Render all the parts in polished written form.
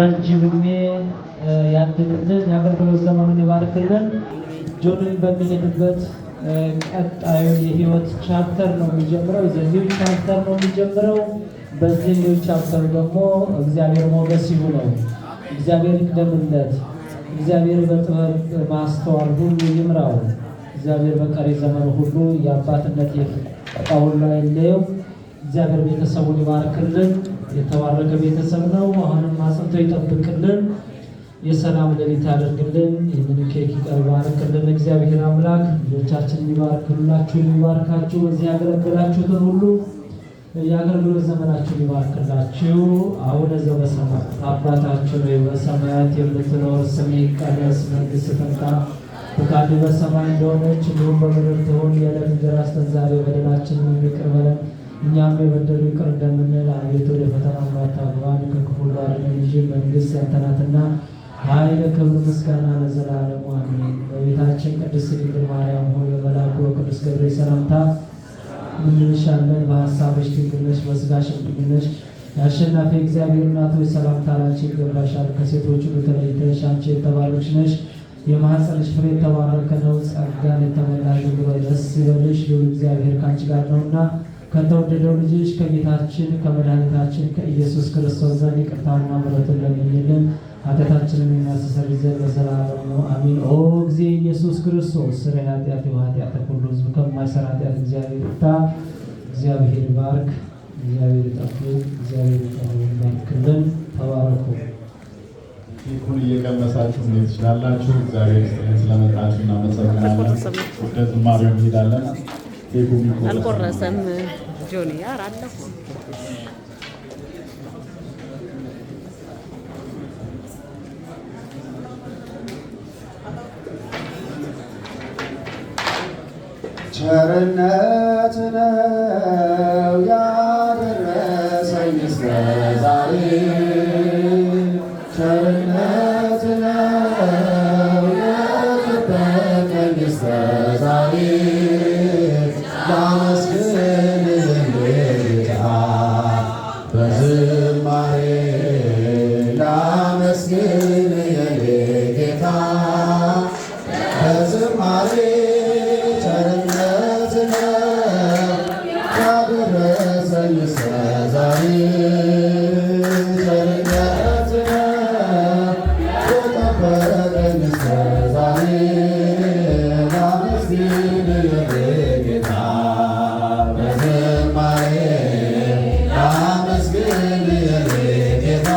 ረጅም ዕድሜ ያድልልን፣ የአገልግሎት ዘመኑን ይባርክልን። ጆንን በሚሄድበት ቀጣዩ የህይወት ቻፕተር ነው የሚጀምረው። የኒው ቻፕተር ነው የሚጀምረው። በዚህ ኒው ቻፕተር ደግሞ እግዚአብሔር ሞገስ ይሁነው፣ እግዚአብሔር ይቅደምለት፣ እግዚአብሔር በጥበብ ማስተዋል ሁሉ ይምራው። እግዚአብሔር በቀሪ ዘመኑ ሁሉ የአባትነት የፍቃውን ላይ ለየው። እግዚአብሔር ቤተሰቡን ይባርክልን። የተባረከ ቤተሰብ ነው። አሁንም አጽንቶ ይጠብቅልን። የሰላም ሌሊት ያደርግልን። ይህንን ኬክ ይባርክልን እግዚአብሔር አምላክ። ልጆቻችንን ይባርክ፣ ሁላችሁን ይባርካችሁ። በዚህ ያገለገላችሁትን ሁሉ የአገልግሎት ዘመናችሁን ይባርክላችሁ። አቡነ ዘበሰማያት አባታችን ሆይ በሰማያት የምትኖር ስምህ ይቀደስ፣ መንግሥትህ ትምጣ፣ ፈቃድህ በሰማይ እንደሆነች እንዲሁም በምድር ትሁን። የዕለት እንጀራችንን ስጠን ዛሬ፣ በደላችንን ይቅር በለን እኛም የበደሉ ይቅር እንደምንል፣ አቤቱ ወደ ፈተና አታግባን ከክፉ ሁሉ አድነን እንጂ መንግሥት ያንተ ናትና ኃይል፣ ክብር፣ ምስጋና ለዘላለሙ አሜን። በቤታችን ቅድስት ድንግል ማርያም ሆይ በመልአኩ በቅዱስ ገብርኤል ሰላምታ እንልሻለን። በሐሳብሽ ድንግል ነሽ፣ በሥጋሽም ድንግል ነሽ። የአሸናፊ እግዚአብሔር እናት ሆይ ሰላምታ ላንቺ ይገባሻል። ከሴቶች ሁሉ ተለይተሽ አንቺ የተባረክሽ ነሽ፣ የማኅፀንሽ ፍሬ የተባረከ ነው። ጸጋን የተመላሽ ሆይ ደስ ይበልሽ፣ ልዑል እግዚአብሔር ከአንቺ ጋር ነውና ከተወደደው ልጅሽ ከጌታችን ከመድኃኒታችን ከኢየሱስ ክርስቶስ ዘንድ ይቅርታና ምሕረትን ለምኝልን ኃጢአታችንን የሚያስተሰርይ ዘንድ ለዘላለሙ አሜን። ኦ ጊዜ ኢየሱስ ክርስቶስ ስለ ኃጢአት ኃጢአት ሁሉ ሕዝብ ከማይሰራ ኃጢአት እግዚአብሔር ይፍታ። እግዚአብሔር ባርክ፣ እግዚአብሔር ይጠብቅ፣ እግዚአብሔር ይባርክልን። ተባረኩ። ይሁን እየቀመሳችሁ እንዴት ትችላላችሁ? እግዚአብሔር ስለመጣችሁ እናመሰግናለን። ወደ ዝማሬው እንሄዳለን። አልቆረሰም ጆኒ አራለሁ ቸርነት ነው ያደረሰኝ እስከ ዛሬ፣ ቸርነት ነው የጠበቀኝ እስከ ዛሬ። ላመስግንህ ጌታ በዝማሬ፣ ላመስግንህ የኔ ጌታ በዝማሬ። ቸርነት ነው ያደረሰኝ እስከ ዛሬ፣ ቸርነት ነው የጠበቀኝ እስከ ዛሬ። ላመስግንህ የኔ ጌታ በዝማሬ፣ ላመስግንህ የኔ ጌታ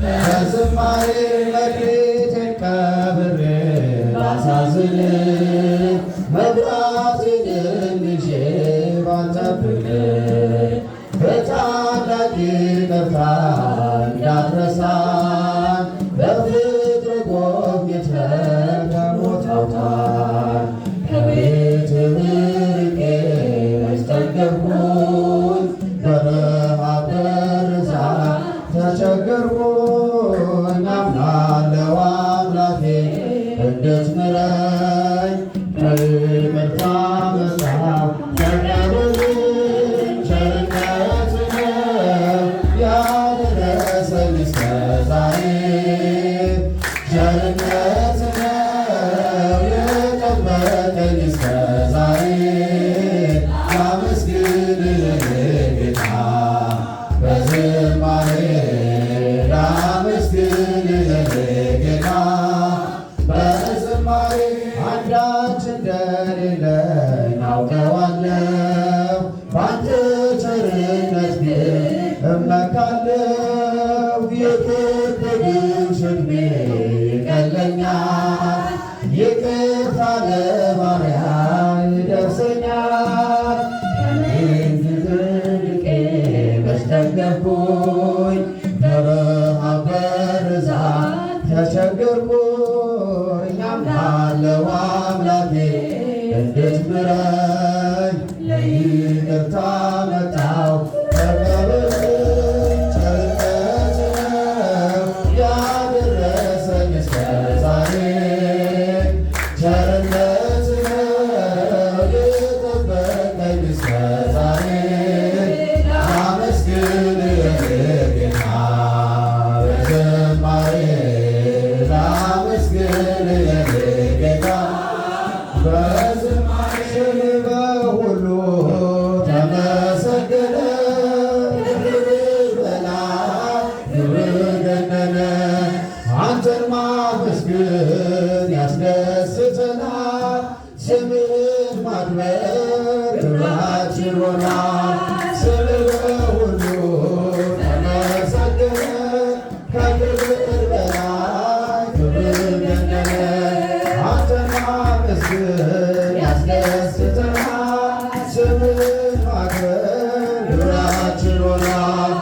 በዝማሬ። መክሊቴን ቀብሬ ላሳዝን መብራቴንም ይዤ ባልጠብቅ በታላቅ ይቅርታ እንዳትረሳኝ በፍቅር ጎብኝተህ ከሞት አውጣኝ። ከቤትህ ርቄ አስጠገብኩኝ፣ በረሃብ በርዛት ተቸገርኩኝ። አምናለሁ አምላኬ እንድትምረኝ በይቅርታ መጽሐፍ ተቀበለኝ። ቸርነት ነው ያደረሰኝ እስከ ዛሬ፣ ቸርነት ነው የጠበቀኝ እስከ ዛሬ። ላመስግንህ ጌታ በዝማሬ፣ ላመስግንህ ጌታ በዝማሬ። አንዳች እንደሌለኝ አውቀዋለሁ፣ በአንተ ቸርነት ግን እመካለሁ። የከበደኝ ሸክሜ ይቀለኛል፣ ይቅርታ ለባሪያ ይደርሰኛል። ከቤትህ ርቄ በስተገቡኝ፣ በረሃብ በርዛት ተቸገርኩኝ። አምናለሁ አምላኬ እንድትምረኝ ለይቅርታ መጣሁ ተቀበለኝ። ቸርነት ነው ያደረሰኝ እስከ ዛሬ፣ ቸርነት ነው የጠበቀኝ እስከ ዛሬ። ላመስግንህ ጌታ ጌታ በዝማሬ በሁሉ ተመሰገነ። ክብር በላይ ክብር ገነነ። አንተን ማመስገን ያስደስተናል። ስምህን ማክበር ክብራችን ሆኗል። ስምህ በሁሉ ተመሰገነ። ከክብር በላይ ክብር ገነነ። አንተን ማመስገን ያስደስተናል። ስምህን ማክበር ክብራችን ሆኗል።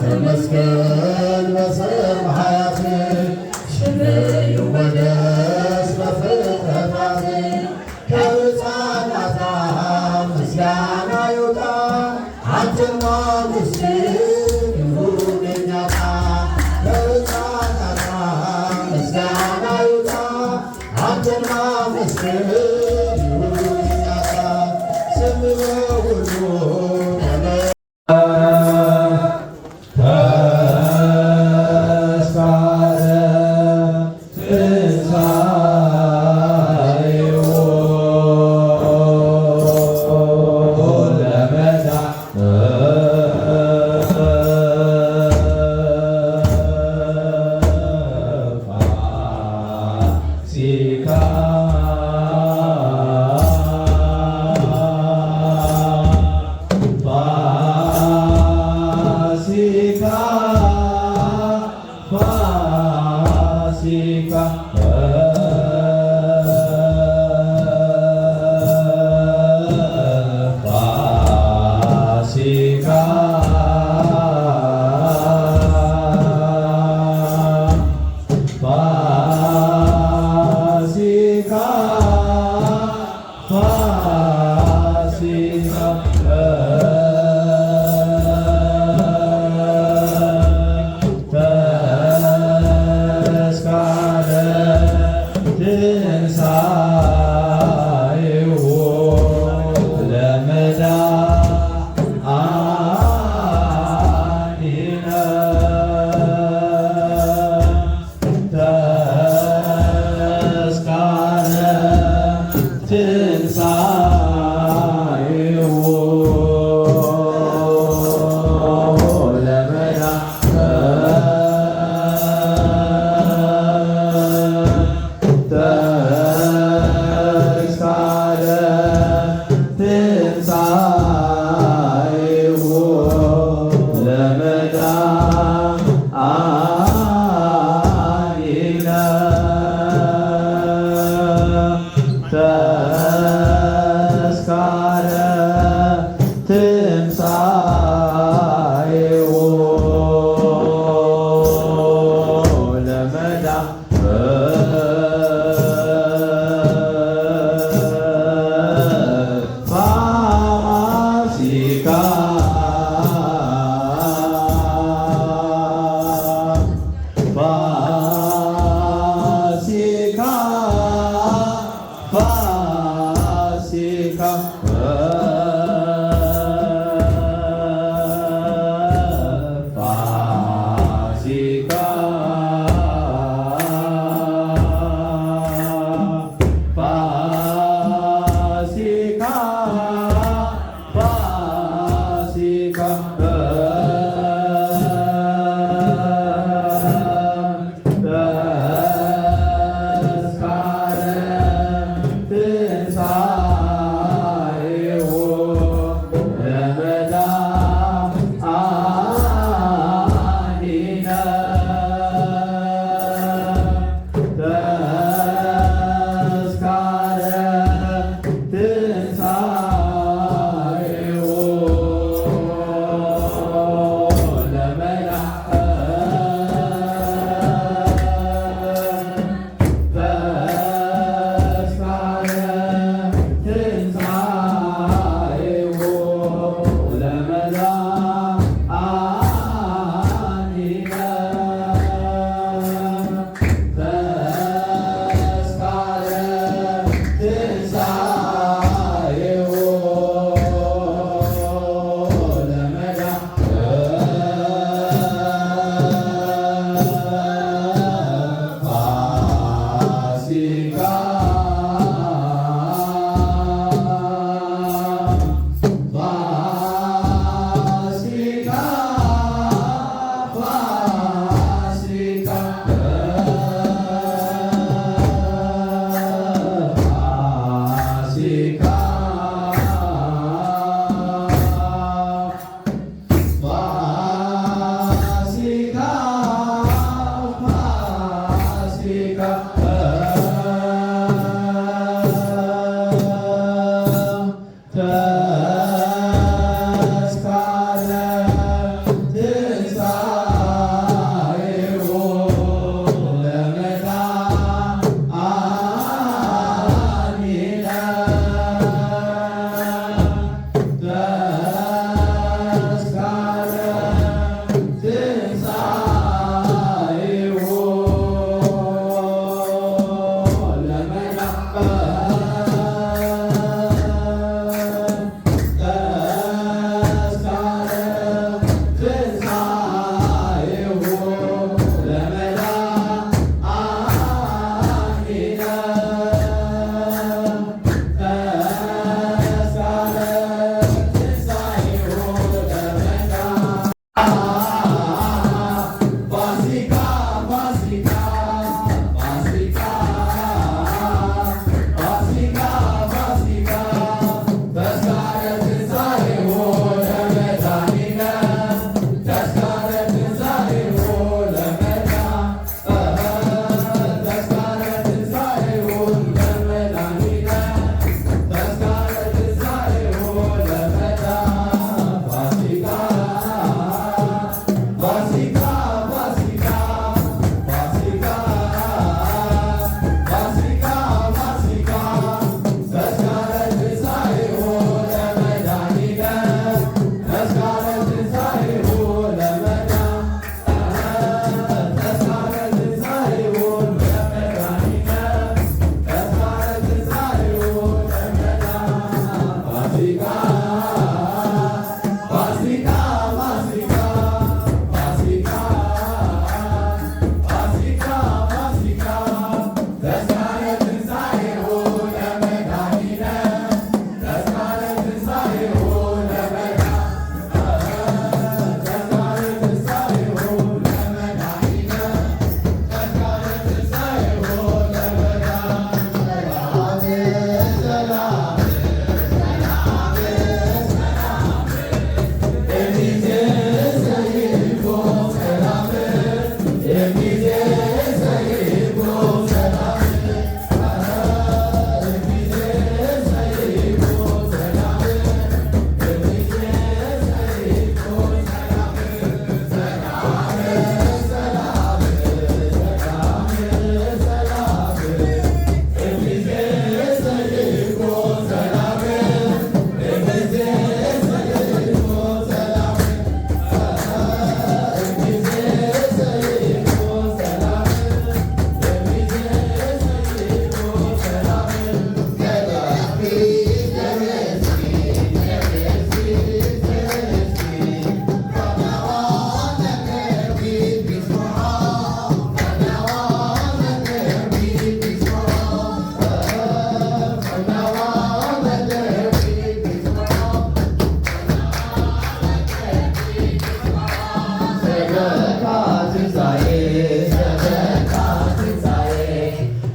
ተመስገን በሰማያት ስምህ ይወደስ በፍጥረታት ከሕፃናት ምስጋና ይውጣ። አንተን ማመስገን ይሁን የእኛ ዕጣ። ከሕፃናት ምስጋና ይውጣ። አንተን ማመስገን ይሁን የእኛ ዕጣ። ስምህ በሁሉ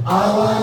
I